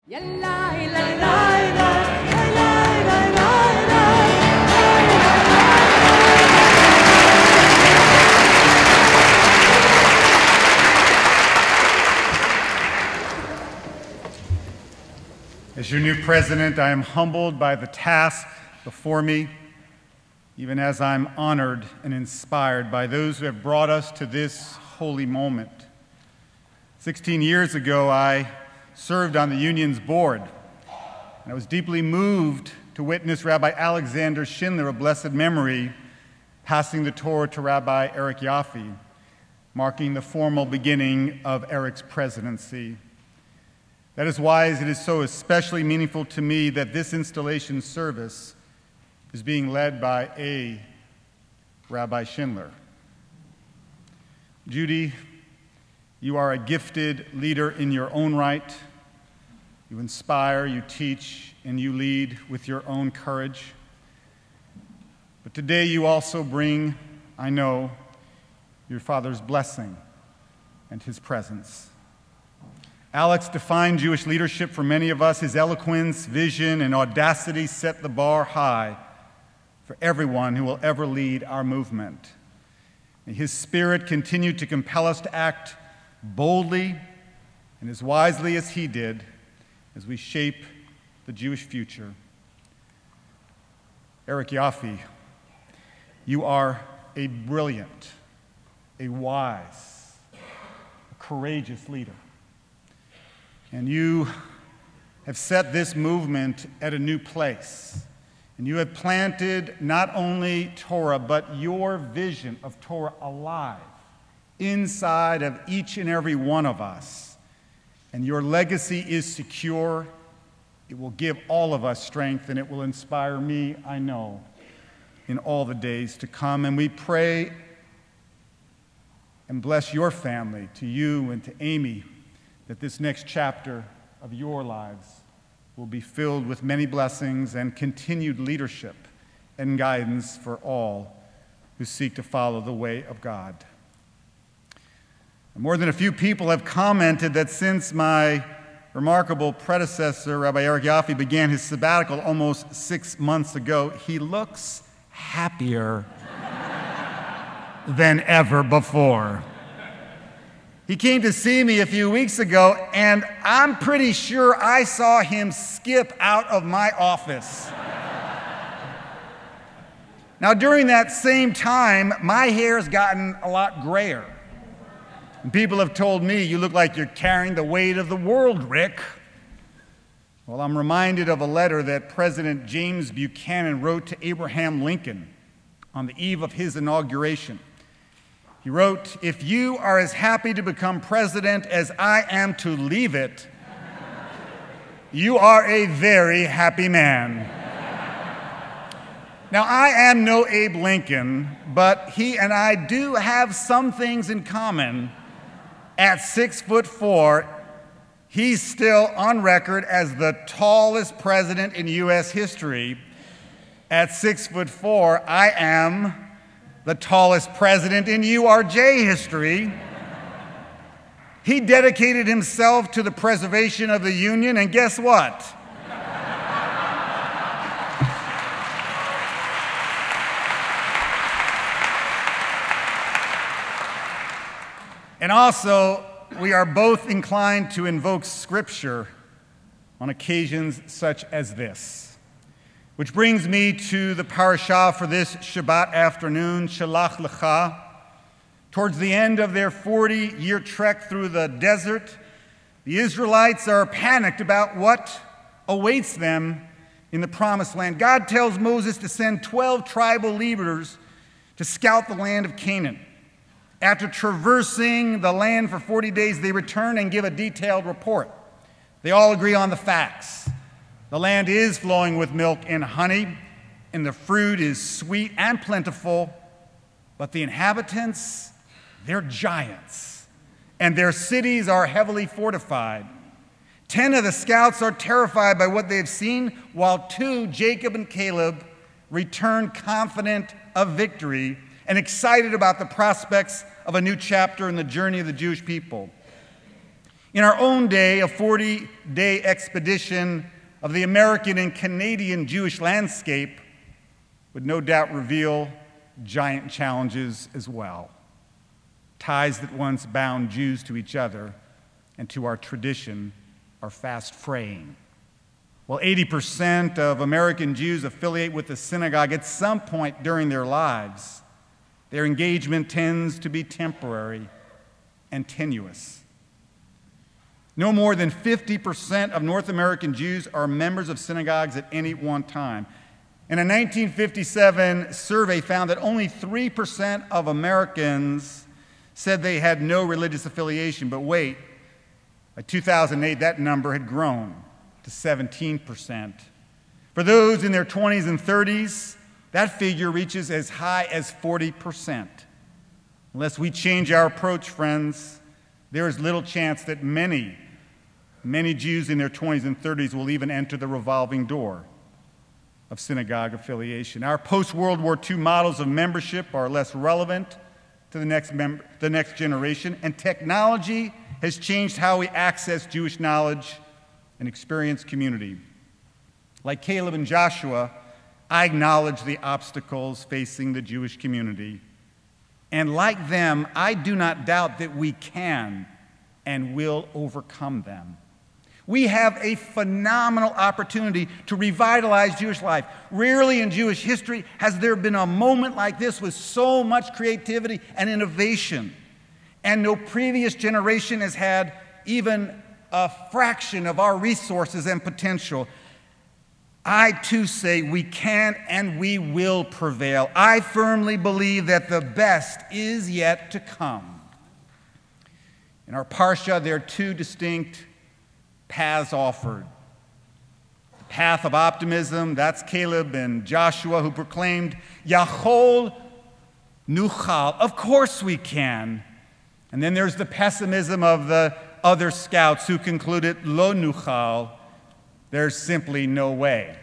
As your new president, I am humbled by the task before me, even as I'm honored and inspired by those who have brought us to this holy moment. 16 years ago, I served on the union's board, and I was deeply moved to witness Rabbi Alexander Schindler of blessed memory passing the Torah to Rabbi Eric Yaffe, marking the formal beginning of Eric's presidency. That is why it is so especially meaningful to me that this installation service is being led by a Rabbi Schindler. Judy, you are a gifted leader in your own right. You inspire, you teach, and you lead with your own courage. But today you also bring, I know, your father's blessing and his presence. Alex defined Jewish leadership for many of us. His eloquence, vision, and audacity set the bar high for everyone who will ever lead our movement. May his spirit continue to compel us to act boldly and as wisely as he did as we shape the Jewish future. Eric Yaffe, you are a brilliant, a wise, a courageous leader. And you have set this movement at a new place. And you have planted not only Torah, but your vision of Torah alive inside of each and every one of us. And your legacy is secure. It will give all of us strength, and it will inspire me, I know, in all the days to come. And we pray and bless your family, to you and to Amy, that this next chapter of your lives will be filled with many blessings and continued leadership and guidance for all who seek to follow the way of God. More than a few people have commented that since my remarkable predecessor, Rabbi Eric Yaffe, began his sabbatical almost 6 months ago, he looks happier than ever before. He came to see me a few weeks ago, and I'm pretty sure I saw him skip out of my office. Now, during that same time, my hair's gotten a lot grayer. And people have told me, you look like you're carrying the weight of the world, Rick. Well, I'm reminded of a letter that President James Buchanan wrote to Abraham Lincoln on the eve of his inauguration. He wrote, "If you are as happy to become president as I am to leave it, you are a very happy man." Now, I am no Abe Lincoln, but he and I do have some things in common. At 6'4", he's still on record as the tallest president in U.S. history. At 6'4", I am the tallest president in URJ history. He dedicated himself to the preservation of the Union, and guess what? And also, we are both inclined to invoke Scripture on occasions such as this. Which brings me to the parashah for this Shabbat afternoon, Shalach Lecha. Towards the end of their 40-year trek through the desert, the Israelites are panicked about what awaits them in the Promised Land. God tells Moses to send 12 tribal leaders to scout the land of Canaan. After traversing the land for 40 days, they return and give a detailed report. They all agree on the facts. The land is flowing with milk and honey, and the fruit is sweet and plentiful, but the inhabitants, they're giants, and their cities are heavily fortified. 10 of the scouts are terrified by what they've seen, while 2, Jacob and Caleb, return confident of victory and excited about the prospects of a new chapter in the journey of the Jewish people. In our own day, a 40-day expedition of the American and Canadian Jewish landscape would no doubt reveal giant challenges as well. Ties that once bound Jews to each other and to our tradition are fast fraying. While 80% of American Jews affiliate with the synagogue at some point during their lives, their engagement tends to be temporary and tenuous. No more than 50% of North American Jews are members of synagogues at any one time. And a 1957 survey found that only 3% of Americans said they had no religious affiliation. But wait, by 2008, that number had grown to 17%. For those in their 20s and 30s, that figure reaches as high as 40%. Unless we change our approach, friends, there is little chance that many Jews in their 20s and 30s will even enter the revolving door of synagogue affiliation. Our post-World War II models of membership are less relevant to the next generation, and technology has changed how we access Jewish knowledge and experience community. Like Caleb and Joshua, I acknowledge the obstacles facing the Jewish community. And like them, I do not doubt that we can and will overcome them. We have a phenomenal opportunity to revitalize Jewish life. Rarely in Jewish history has there been a moment like this with so much creativity and innovation. And no previous generation has had even a fraction of our resources and potential. I too say we can and we will prevail. I firmly believe that the best is yet to come. In our Parsha, there are two distinct paths offered. The path of optimism, that's Caleb and Joshua who proclaimed, Yachol Nuchal, of course we can. And then there's the pessimism of the other scouts who concluded, Lo Nuchal, there's simply no way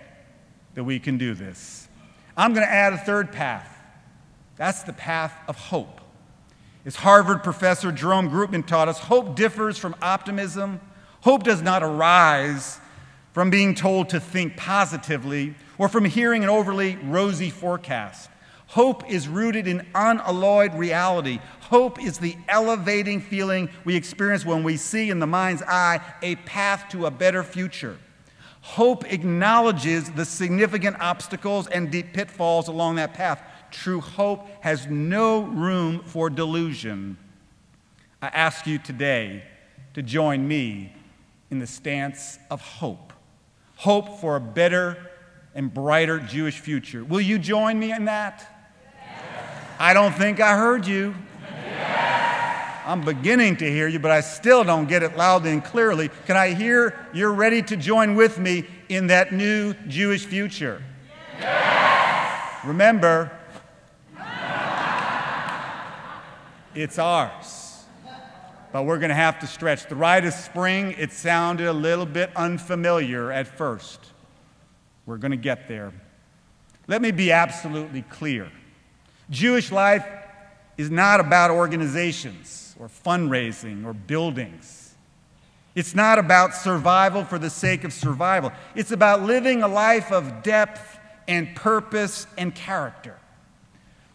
that we can do this. I'm going to add a third path. That's the path of hope. As Harvard professor Jerome Groopman taught us, hope differs from optimism. Hope does not arise from being told to think positively or from hearing an overly rosy forecast. Hope is rooted in unalloyed reality. Hope is the elevating feeling we experience when we see in the mind's eye a path to a better future. Hope acknowledges the significant obstacles and deep pitfalls along that path. True hope has no room for delusion. I ask you today to join me in the stance of hope. Hope for a better and brighter Jewish future. Will you join me in that? Yes. I don't think I heard you. Yes. I'm beginning to hear you, but I still don't get it loudly and clearly. Can I hear you're ready to join with me in that new Jewish future? Yes. Remember, it's ours. But we're going to have to stretch. The rite of spring, it sounded a little bit unfamiliar at first. We're going to get there. Let me be absolutely clear. Jewish life is not about organizations or fundraising or buildings. It's not about survival for the sake of survival. It's about living a life of depth and purpose and character.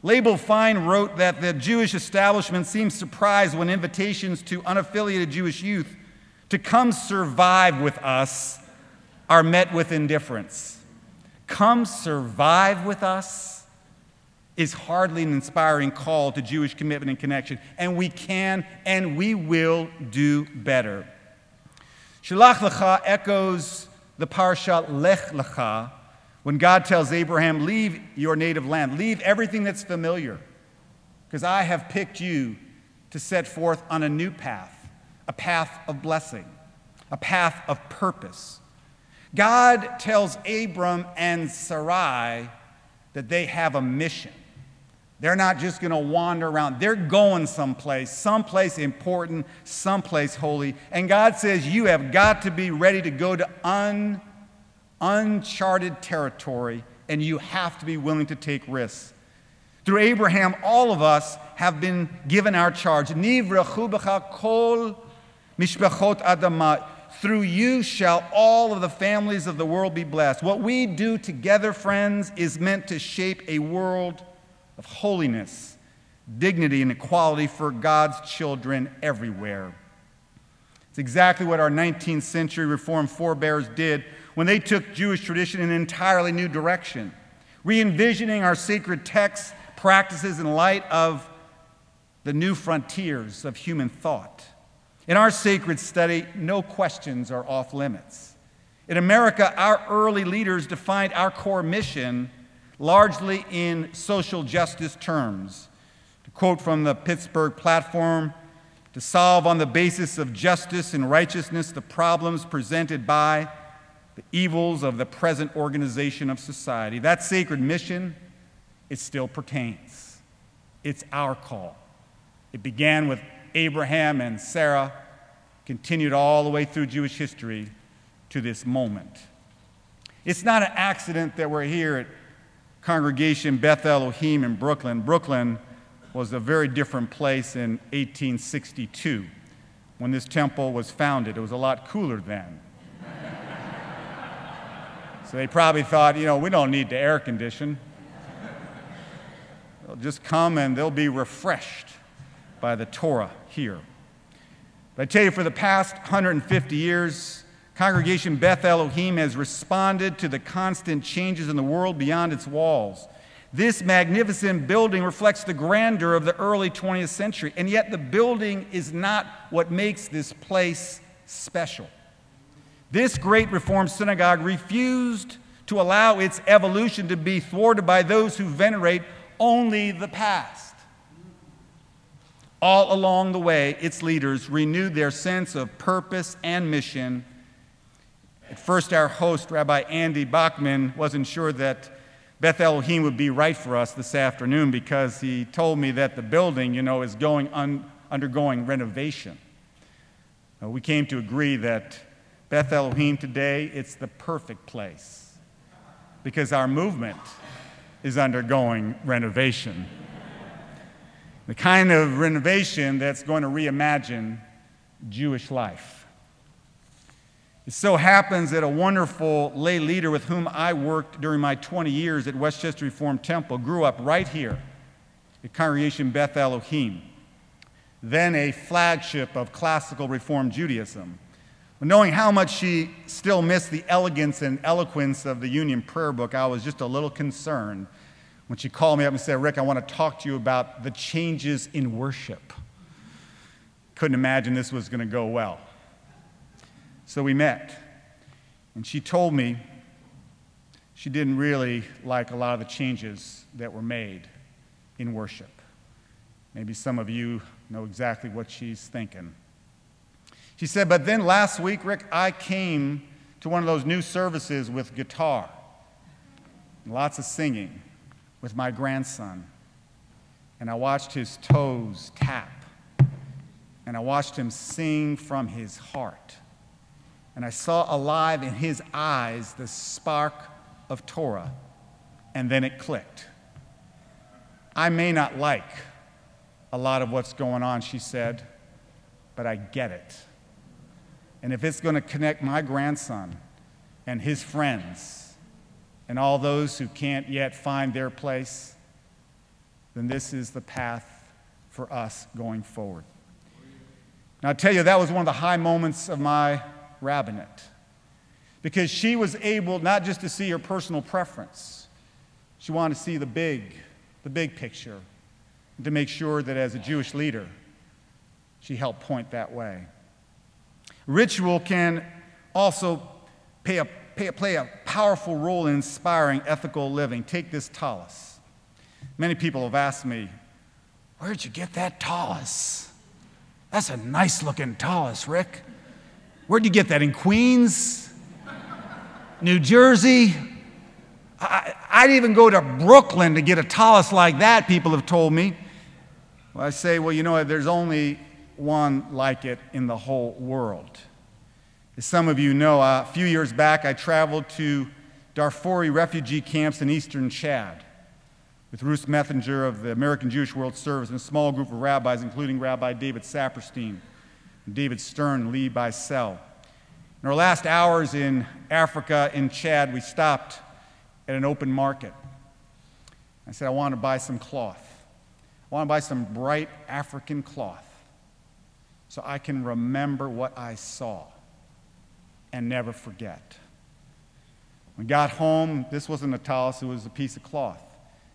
Label Fine wrote that the Jewish establishment seems surprised when invitations to unaffiliated Jewish youth to come survive with us are met with indifference. Come survive with us is hardly an inspiring call to Jewish commitment and connection, and we can and we will do better. Shalach Lecha echoes the Parsha Lech Lecha, when God tells Abraham, leave your native land, leave everything that's familiar, because I have picked you to set forth on a new path, a path of blessing, a path of purpose. God tells Abram and Sarai that they have a mission. They're not just going to wander around. They're going someplace important, someplace holy. And God says, you have got to be ready to go to uncharted territory, and you have to be willing to take risks. Through Abraham, all of us have been given our charge. Nivrachu b'cha kol Mishpachot Adamah. Through you shall all of the families of the world be blessed. What we do together, friends, is meant to shape a world of holiness, dignity, and equality for God's children everywhere. It's exactly what our 19th century Reformed forebears did when they took Jewish tradition in an entirely new direction, re-envisioning our sacred texts, practices in light of the new frontiers of human thought. In our sacred study, no questions are off limits. In America, our early leaders defined our core mission largely in social justice terms. To quote from the Pittsburgh platform, to solve on the basis of justice and righteousness the problems presented by the evils of the present organization of society. That sacred mission, it still pertains. It's our call. It began with Abraham and Sarah, continued all the way through Jewish history to this moment. It's not an accident that we're here at Congregation Beth Elohim in Brooklyn. Brooklyn was a very different place in 1862 when this temple was founded. It was a lot cooler then. So they probably thought, we don't need to air condition. They'll just come and they'll be refreshed by the Torah here. But I tell you, for the past 150 years, Congregation Beth Elohim has responded to the constant changes in the world beyond its walls. This magnificent building reflects the grandeur of the early 20th century, and yet the building is not what makes this place special. This great Reformed synagogue refused to allow its evolution to be thwarted by those who venerate only the past. All along the way, its leaders renewed their sense of purpose and mission. At first, our host, Rabbi Andy Bachman, wasn't sure that Beth Elohim would be right for us this afternoon because he told me that the building, is undergoing renovation. We came to agree that Beth Elohim today, it's the perfect place because our movement is undergoing renovation. The kind of renovation that's going to reimagine Jewish life. It so happens that a wonderful lay leader with whom I worked during my 20 years at Westchester Reformed Temple grew up right here at Congregation Beth Elohim, then a flagship of classical Reformed Judaism. But knowing how much she still missed the elegance and eloquence of the Union Prayer Book, I was just a little concerned when she called me up and said, "Rick, I want to talk to you about the changes in worship." Couldn't imagine this was going to go well. So we met, and she told me she didn't really like a lot of the changes that were made in worship. Maybe some of you know exactly what she's thinking. She said, "But then last week, Rick, I came to one of those new services with guitar, and lots of singing, with my grandson, and I watched his toes tap, and I watched him sing from his heart, and I saw alive in his eyes the spark of Torah, and then it clicked. I may not like a lot of what's going on," she said, "but I get it. And if it's going to connect my grandson and his friends and all those who can't yet find their place, then this is the path for us going forward." Now, I tell you, that was one of the high moments of my rabbinate, because she was able not just to see her personal preference, she wanted to see the big picture, and to make sure that as a Jewish leader, she helped point that way. Ritual can also play a powerful role in inspiring ethical living. Take this tallis. Many people have asked me, "Where'd you get that tallis? That's a nice-looking tallis, Rick. Where'd you get that, in Queens? New Jersey?" I'd even go to Brooklyn to get a tallis like that, people have told me. Well, I say, well, there's only one like it in the whole world. As some of you know, a few years back, I traveled to Darfuri refugee camps in eastern Chad with Ruth Messenger of the American Jewish World Service and a small group of rabbis, including Rabbi David Saperstein, David Stern, Lee Biesel. In our last hours in Africa, in Chad, we stopped at an open market. I said, I want to buy some cloth. I want to buy some bright African cloth so I can remember what I saw and never forget. When we got home, this wasn't a tallis, it was a piece of cloth.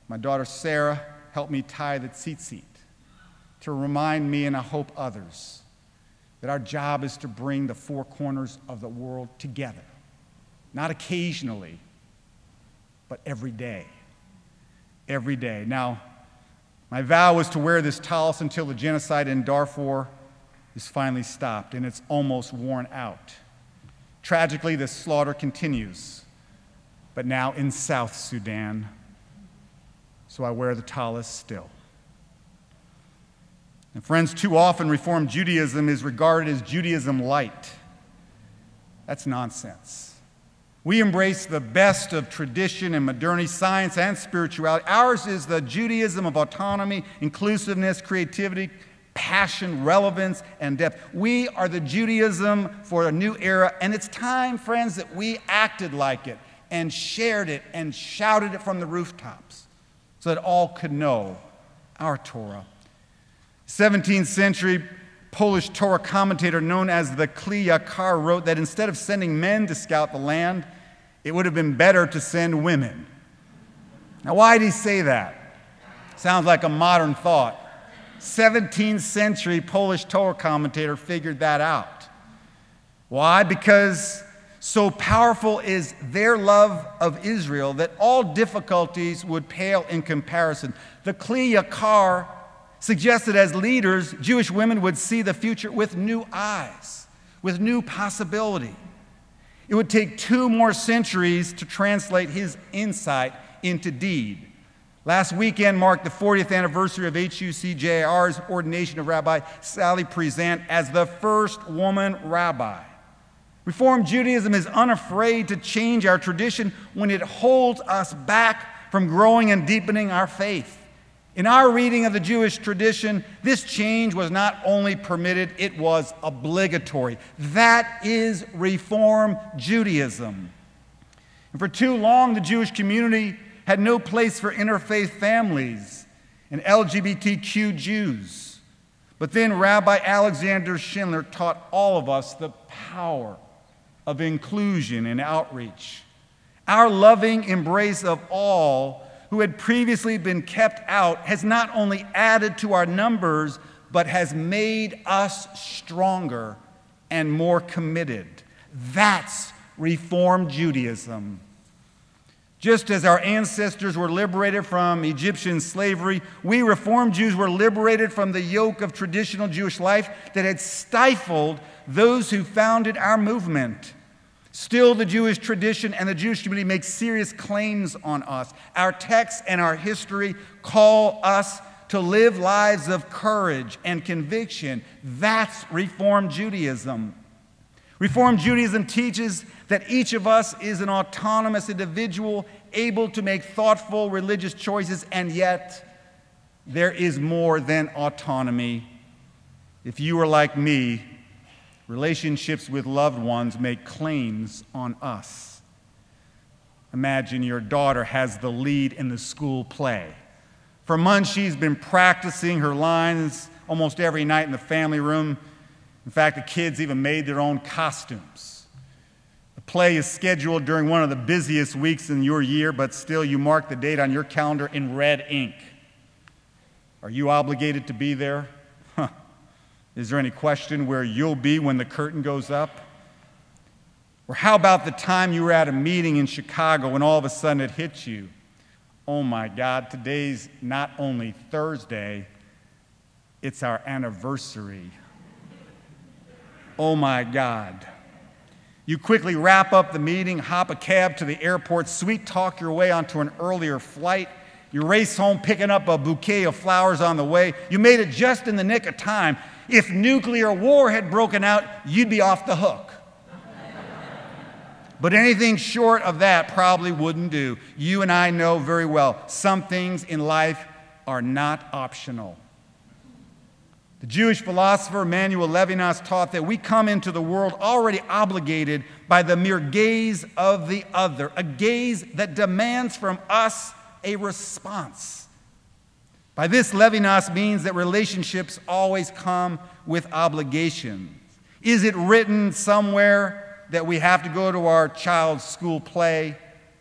My daughter Sarah helped me tie the tzitzit to remind me, and I hope others, that our job is to bring the four corners of the world together. Not occasionally, but every day. Every day. Now, my vow was to wear this tallis until the genocide in Darfur is finally stopped, and it's almost worn out. Tragically, the slaughter continues, but now in South Sudan, so I wear the tallis still. And friends, too often Reform Judaism is regarded as Judaism light. That's nonsense. We embrace the best of tradition and modernity, science and spirituality. Ours is the Judaism of autonomy, inclusiveness, creativity, passion, relevance, and depth. We are the Judaism for a new era, and it's time, friends, that we acted like it and shared it and shouted it from the rooftops so that all could know our Torah. 17th century Polish Torah commentator known as the Kli Yakar wrote that instead of sending men to scout the land, it would have been better to send women. Now, why did he say that? Sounds like a modern thought. 17th century Polish Torah commentator figured that out. Why? Because so powerful is their love of Israel that all difficulties would pale in comparison. The Kli Yakar suggested as leaders, Jewish women would see the future with new eyes, with new possibility. It would take 2 more centuries to translate his insight into deed. Last weekend marked the 40th anniversary of HUC-JIR's ordination of Rabbi Sally Priesand as the first woman rabbi. Reform Judaism is unafraid to change our tradition when it holds us back from growing and deepening our faith. In our reading of the Jewish tradition, this change was not only permitted, it was obligatory. That is Reform Judaism. And for too long, the Jewish community had no place for interfaith families and LGBTQ Jews. But then Rabbi Alexander Schindler taught all of us the power of inclusion and outreach. Our loving embrace of all who had previously been kept out has not only added to our numbers, but has made us stronger and more committed. That's Reform Judaism. Just as our ancestors were liberated from Egyptian slavery, we Reform Jews were liberated from the yoke of traditional Jewish life that had stifled those who founded our movement. Still, the Jewish tradition and the Jewish community make serious claims on us. Our text and our history call us to live lives of courage and conviction. That's Reform Judaism. Reform Judaism teaches that each of us is an autonomous individual able to make thoughtful religious choices, and yet there is more than autonomy. If you are like me, relationships with loved ones make claims on us. Imagine your daughter has the lead in the school play. For months, she's been practicing her lines almost every night in the family room. In fact, the kids even made their own costumes. The play is scheduled during one of the busiest weeks in your year, but still you mark the date on your calendar in red ink. Are you obligated to be there? Is there any question where you'll be when the curtain goes up? Or how about the time you were at a meeting in Chicago and all of a sudden it hit you? Oh my God, today's not only Thursday, it's our anniversary. Oh my God. You quickly wrap up the meeting, hop a cab to the airport, sweet talk your way onto an earlier flight. You race home picking up a bouquet of flowers on the way. You made it just in the nick of time. If nuclear war had broken out, you'd be off the hook. But anything short of that probably wouldn't do. You and I know very well some things in life are not optional. The Jewish philosopher Emmanuel Levinas taught that we come into the world already obligated by the mere gaze of the other, a gaze that demands from us a response. By this, Levinas means that relationships always come with obligations. Is it written somewhere that we have to go to our child's school play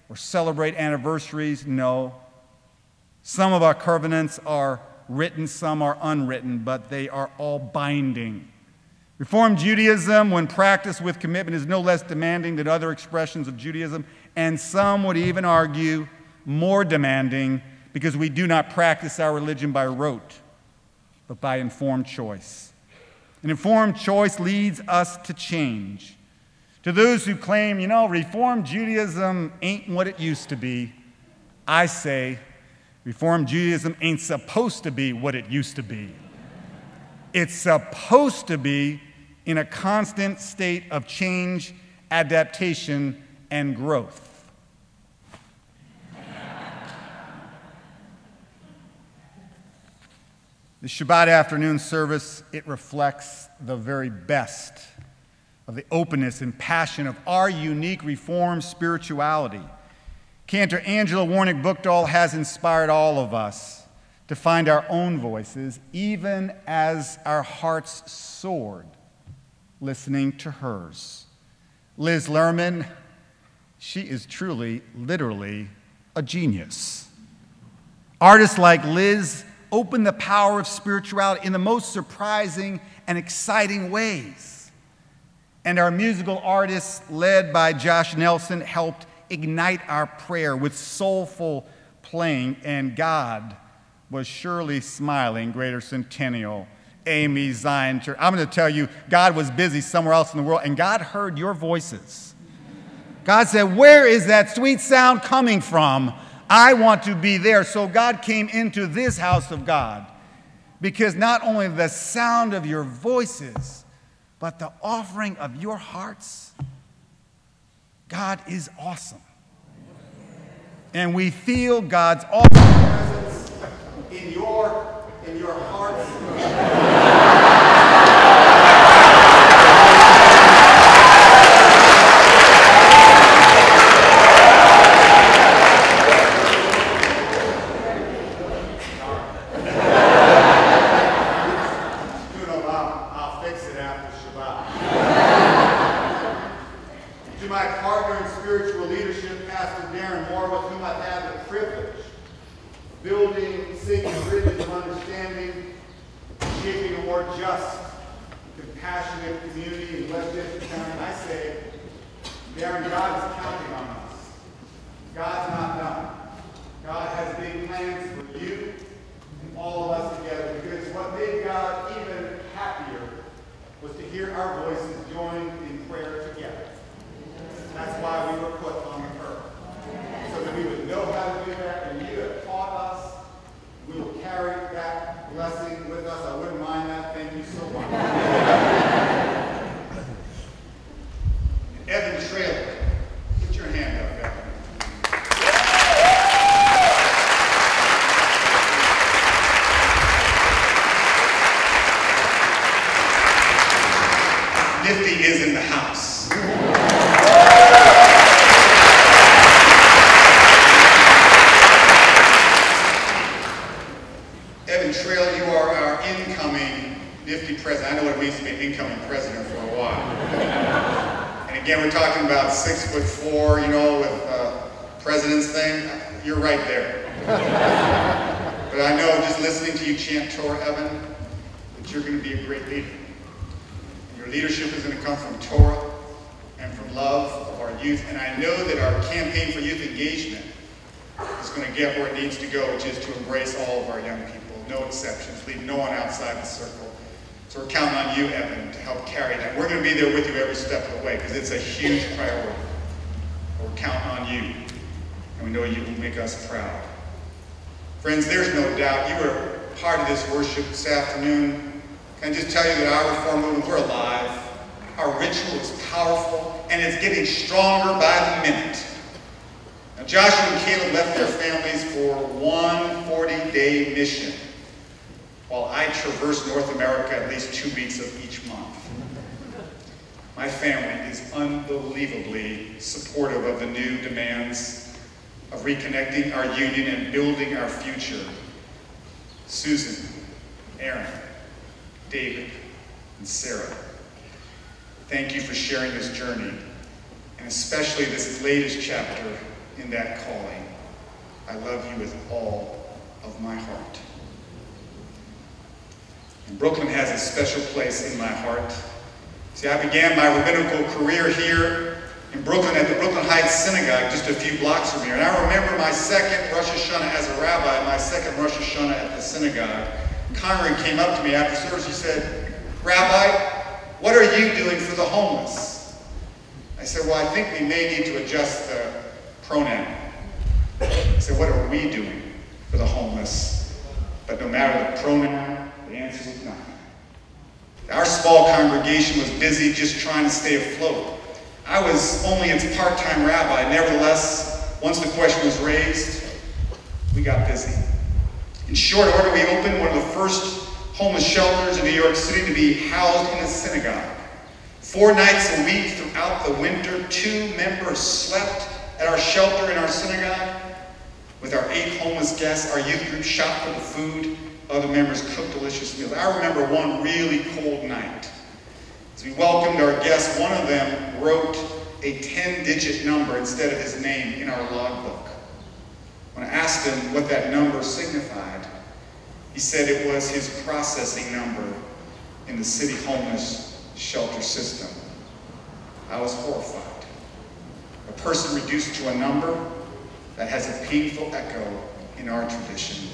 or celebrate anniversaries? No. Some of our covenants are written, some are unwritten, but they are all binding. Reformed Judaism, when practiced with commitment, is no less demanding than other expressions of Judaism, and some would even argue more demanding because we do not practice our religion by rote, but by informed choice. An informed choice leads us to change. To those who claim, Reformed Judaism ain't what it used to be, I say, Reformed Judaism ain't supposed to be what it used to be. It's supposed to be in a constant state of change, adaptation, and growth. The Shabbat afternoon service, it reflects the very best of the openness and passion of our unique Reformed spirituality. Cantor Angela Warnick-Buchdahl has inspired all of us to find our own voices, even as our hearts soared, listening to hers. Liz Lerman, she is truly, literally a genius. Artists like Liz open the power of spirituality in the most surprising and exciting ways. And our musical artists, led by Josh Nelson, helped ignite our prayer with soulful playing, and God was surely smiling. Greater Centennial, Amy, Zion Church. I'm going to tell you, God was busy somewhere else in the world, and God heard your voices. God said, where is that sweet sound coming from? I want to be there. So God came into this house of God, because not only the sound of your voices, but the offering of your hearts, God is awesome. And we feel God's awesome presence in your hearts. I'll fix it after Shabbat. To my partner in spiritual leadership, Pastor Darren Moore, with whom I've had the privilege of building sacred bridges of understanding, shaping a more just, compassionate community in West District County, I say, Darren, God is counting on us. God's not done. God has big plans for you and all of us together, because what made God even happier was to hear our voices joined in prayer together. That's why we were put on the earth, so that we would know how to do that, and you have taught us. We will carry that blessing with us. I wouldn't mind that. Thank you so much. Evan Traylor, put your hand up, Evan. Nifty is in the house. Evan Trail, you are our incoming Nifty president. I know what it means to be an incoming president for a while. And again, we're talking about 6'4", with president's thing. You're right there. But I know, just listening to you chant Torah, Evan, that you're going to be a great leader. Your leadership is going to come from Torah and from love of our youth. And I know that our campaign for youth engagement is going to get where it needs to go, which is to embrace all of our young people. No exceptions. Leave no one outside the circle. So we're counting on you, Evan, to help carry that. We're going to be there with you every step of the way, because it's a huge priority. But we're counting on you, and we know you will make us proud. Friends, there's no doubt you are part of this worship this afternoon. Can I just tell you that our Reform movement, we're alive. Our ritual is powerful, and it's getting stronger by the minute. Now, Joshua and Caleb left their families for one 40-day mission. while I traverse North America at least 2 weeks of each month. My family is unbelievably supportive of the new demands of reconnecting our union and building our future. Susan, Aaron, David, and Sarah, thank you for sharing this journey, and especially this latest chapter in that calling. I love you with all of my heart. And Brooklyn has a special place in my heart. See, I began my rabbinical career here in Brooklyn at the Brooklyn Heights Synagogue, just a few blocks from here. And I remember my second Rosh Hashanah as a rabbi, my second Rosh Hashanah at the synagogue. Conrad came up to me after service. He said, "Rabbi, what are you doing for the homeless?" I said, "Well, I think we may need to adjust the pronoun." I said, "What are we doing for the homeless?" But no matter the pronoun, the answer was nothing. Our small congregation was busy just trying to stay afloat. I was only its part-time rabbi. Nevertheless, once the question was raised, we got busy. In short order, we opened one of the first homeless shelters in New York City to be housed in a synagogue. 4 nights a week throughout the winter, 2 members slept at our shelter in our synagogue. With our 8 homeless guests, our youth group shopped for the food. Other members cooked delicious meals. I remember one really cold night. As we welcomed our guests, one of them wrote a 10-digit number instead of his name in our logbook. When I asked him what that number signified, he said it was his processing number in the city homeless shelter system. I was horrified. A person reduced to a number that has a painful echo in our tradition.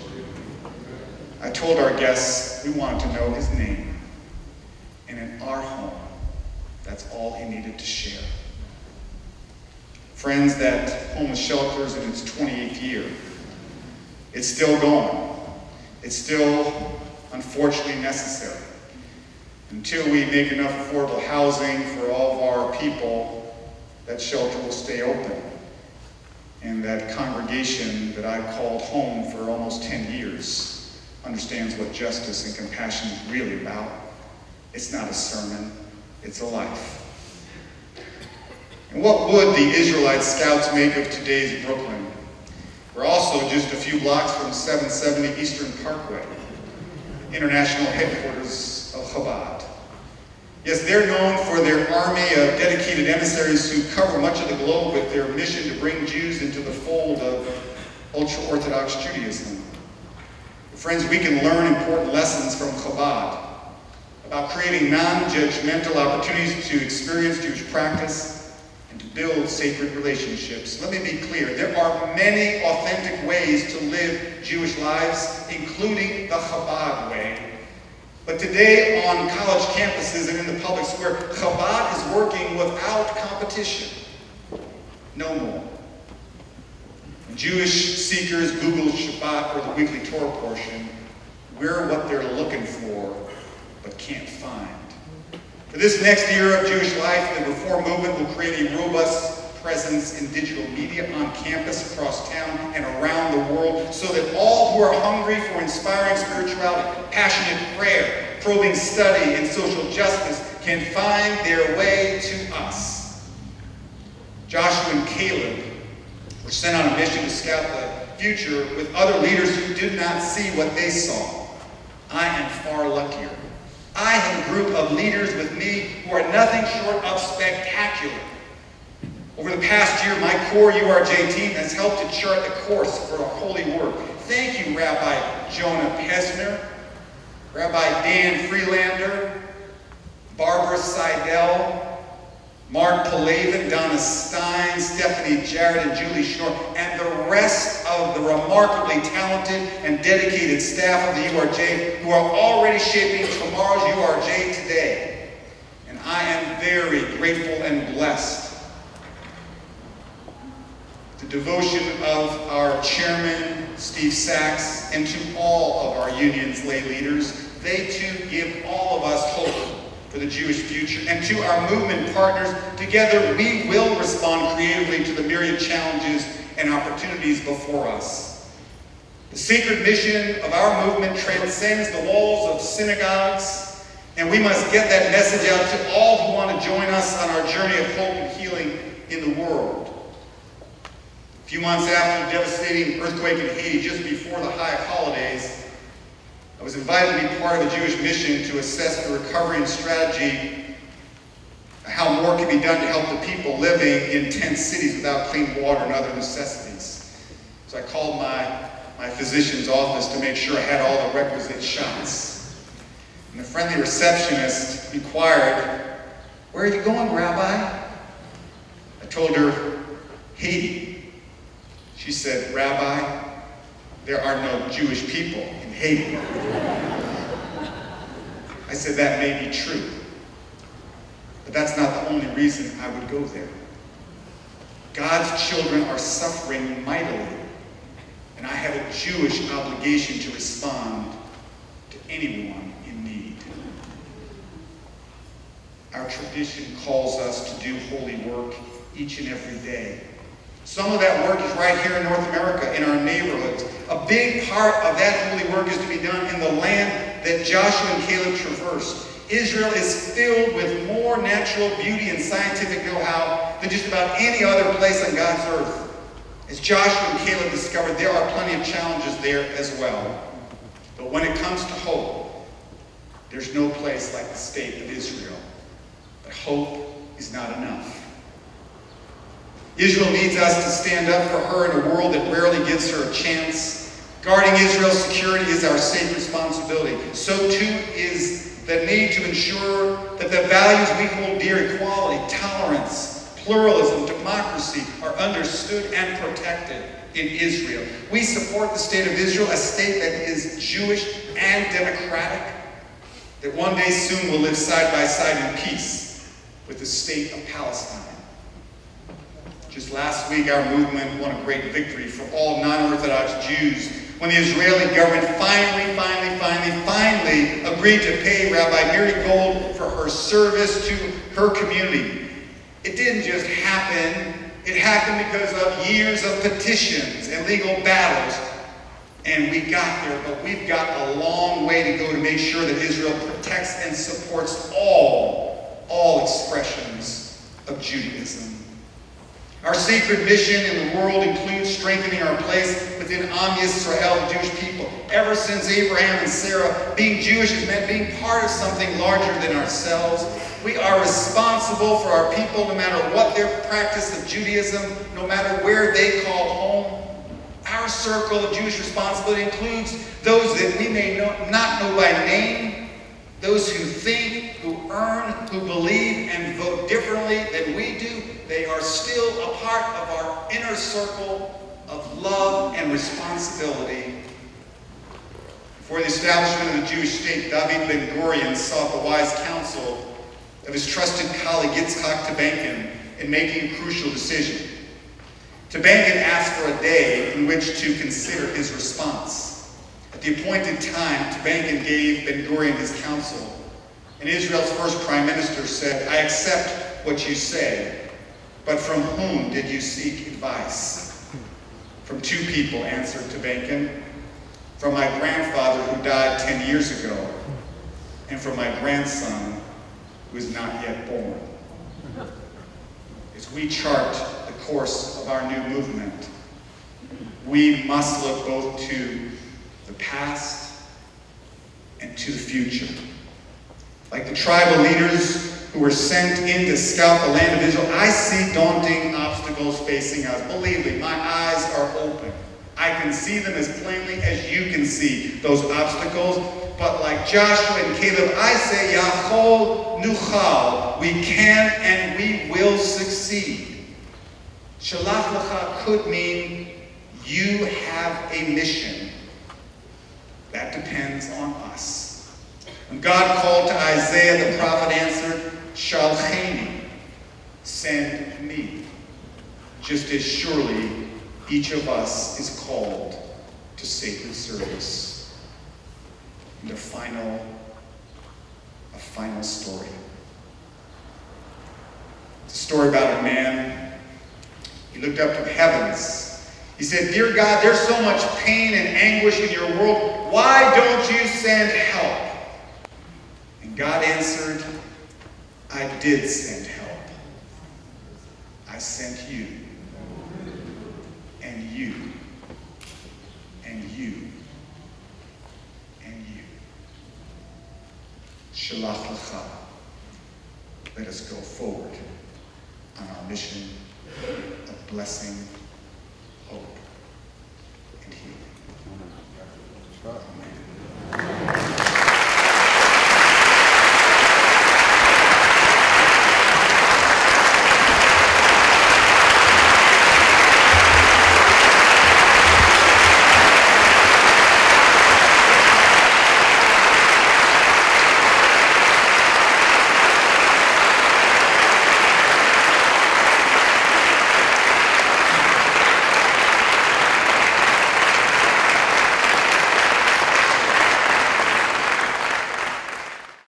I told our guests we wanted to know his name, and in our home, that's all he needed to share. Friends, that homeless shelter is in its 28th year. It's still going. It's still, unfortunately, necessary. Until we make enough affordable housing for all of our people, that shelter will stay open. And that congregation that I've called home for almost 10 years understands what justice and compassion is really about. It's not a sermon, it's a life. And what would the Israelite Scouts make of today's Brooklyn? We're also just a few blocks from 770 Eastern Parkway, international headquarters of Chabad. Yes, they're known for their army of dedicated emissaries who cover much of the globe with their mission to bring Jews into the fold of ultra-Orthodox Judaism. Friends, we can learn important lessons from Chabad about creating non-judgmental opportunities to experience Jewish practice and to build sacred relationships. Let me be clear, there are many authentic ways to live Jewish lives, including the Chabad way. But today on college campuses and in the public square, Chabad is working without competition. No more. When Jewish seekers Google Shabbat or the weekly Torah portion, we're what they're looking for, but can't find. For this next era of Jewish life, the Reform movement will create a robust presence in digital media on campus, across town, and around the world, so that all who are hungry for inspiring spirituality, passionate prayer, probing study, and social justice can find their way to us. Joshua and Caleb were sent on a mission to scout the future with other leaders who did not see what they saw. I am far luckier. I have a group of leaders with me who are nothing short of spectacular. Over the past year, my core URJ team has helped to chart the course for our holy work. Thank you, Rabbi Jonah Pesner, Rabbi Dan Freelander, Barbara Seidel, Mark Palavin, Donna Stein, Stephanie Jarrett, and Julie Schnorr, and the rest of the remarkably talented and dedicated staff of the URJ who are already shaping tomorrow's URJ today. And I am very grateful and blessed. The devotion of our chairman, Steve Sachs, and to all of our union's lay leaders, they too give all of us hope for the Jewish future. And to our movement partners, together we will respond creatively to the myriad challenges and opportunities before us. The sacred mission of our movement transcends the walls of synagogues, and we must get that message out to all who want to join us on our journey of hope and healing in the world. A few months after the devastating earthquake in Haiti, just before the high holidays, I was invited to be part of a Jewish mission to assess the recovery and strategy, how more can be done to help the people living in tent cities without clean water and other necessities. So I called my physician's office to make sure I had all the requisite shots. And the friendly receptionist inquired, "Where are you going, Rabbi?" I told her, "Haiti." She said, "Rabbi, there are no Jewish people in Haiti." I said, "That may be true, but that's not the only reason I would go there. God's children are suffering mightily, and I have a Jewish obligation to respond to anyone in need." Our tradition calls us to do holy work each and every day. Some of that work is right here in North America, in our neighborhoods. A big part of that holy work is to be done in the land that Joshua and Caleb traversed. Israel is filled with more natural beauty and scientific know-how than just about any other place on God's earth. As Joshua and Caleb discovered, there are plenty of challenges there as well. But when it comes to hope, there's no place like the state of Israel. But hope is not enough. Israel needs us to stand up for her in a world that rarely gives her a chance. Guarding Israel's security is our safe responsibility. So too is the need to ensure that the values we hold dear, equality, tolerance, pluralism, democracy, are understood and protected in Israel. We support the state of Israel, a state that is Jewish and democratic, that one day soon will live side by side in peace with the state of Palestine. Just last week, our movement won a great victory for all non-Orthodox Jews when the Israeli government finally agreed to pay Rabbi Miri Gold for her service to her community. It didn't just happen. It happened because of years of petitions and legal battles. And we got there, but we've got a long way to go to make sure that Israel protects and supports all expressions of Judaism. Our sacred mission in the world includes strengthening our place within Am Yisrael, the Jewish people. Ever since Abraham and Sarah, being Jewish has meant being part of something larger than ourselves. We are responsible for our people no matter what their practice of Judaism, no matter where they call home. Our circle of Jewish responsibility includes those that we may not know by name, those who think, who earn, who believe, and vote differently than we do. They are still a part of our inner circle of love and responsibility. Before the establishment of the Jewish state, David Ben-Gurion sought the wise counsel of his trusted colleague Yitzhak Tabankin in making a crucial decision. Tabankin asked for a day in which to consider his response. At the appointed time, Tabankin gave Ben-Gurion his counsel, and Israel's first prime minister said, "I accept what you say, but from whom did you seek advice?" "From two people," answered Tabankin. "From my grandfather who died 10 years ago, and from my grandson who is not yet born." As we chart the course of our new movement, we must look both to the past and to the future. Like the tribal leaders who were sent in to scout the land of Israel, I see daunting obstacles facing us. Believe me, my eyes are open. I can see them as plainly as you can see those obstacles. But like Joshua and Caleb, I say, Yachol Nuchal, we can and we will succeed. Shalach Lecha could mean you have a mission. That depends on us. When God called to Isaiah, the prophet answered, Shalcheni, send me. Just as surely each of us is called to sacred service. And a final story. It's a story about a man. He looked up to the heavens He said, "Dear God, there's so much pain and anguish in your world. Why don't you send help?" And God answered, "I did send help. I sent you, and you, and you, and you. Shalach lecha. Let us go forward on our mission of blessing, hope, and healing." Amen.